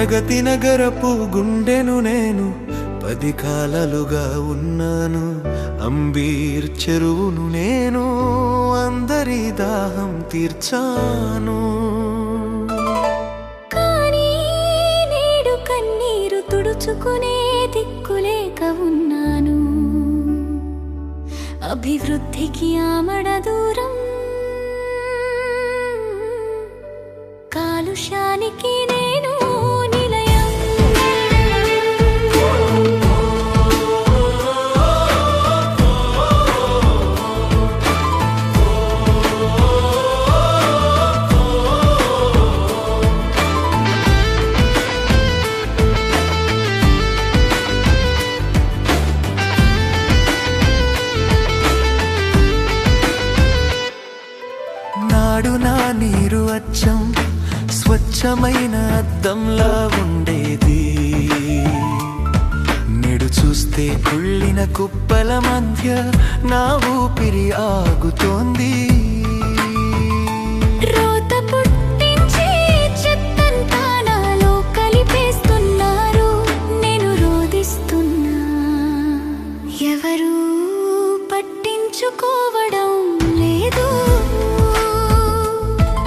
ప్రగతి నగరపు గుండెను నేను 10 కాలాలుగా ఉన్నాను. అంబీర్ చెరువును నేను అందరి దాహం తీర్చాను. కానీ నేడు కన్నీరు తుడుచుకునే దిక్కులేక ఉన్నాను. అభివృద్ధికి ఆమడ దూరం, కాలుష్యానికి నేను నిలయం. నాడు నా నీరు అచ్చం స్వచ్ఛమైన అద్దంలా ఉండేది. నేడు చూస్తే కుళ్ళిన కుప్పల మధ్య నా ఊపిరి ఆగుతోంది. రోత పుట్టించి చెత్తంతా నాలో కలిపేస్తున్నారు. నేను రోదిస్తున్నా, ఎవరు పట్టించుకోవడం లేదు.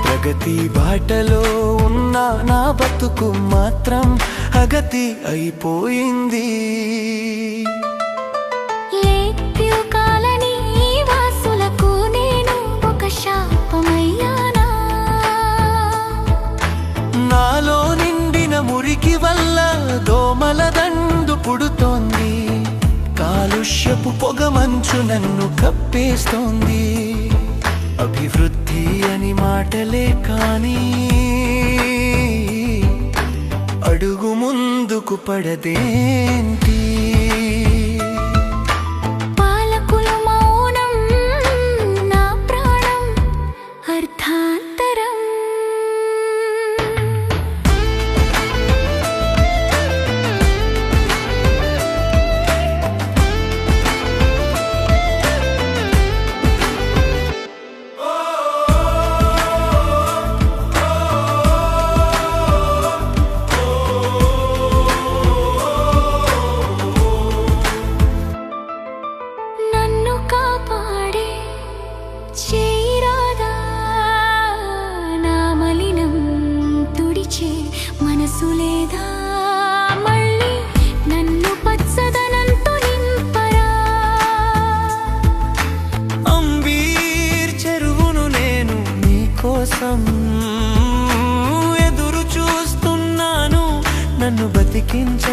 ప్రగతి బాటలో ఉన్న నా బతుకు మాత్రం అగతి అయిపోయింది. లేక్యూ కాలనీ వాసులకు నేను ఒక శాపమయ్యానా? నాలో నిండిన మురికి వల్ల దోమల దండు పుడుతోంది. కాలుష్యపు పొగ మంచు నన్ను కప్పేస్తోంది. అభివృద్ధి అని మాటలే కానీ అడుగు ముందుకు పడదేంటి? పాలకుల మౌనం నా ప్రాణం అర్థాంతరం. నన్ను కాపాడే చేయిరాదా, నా మలినం తుడిచే మనసు లేదా? మళ్ళీ నన్ను పచ్చదనంతో నింపరా? అంబీర్ చెరువును నేను నీకోసం ఎదురు చూస్తున్నాను. నన్ను బతికించ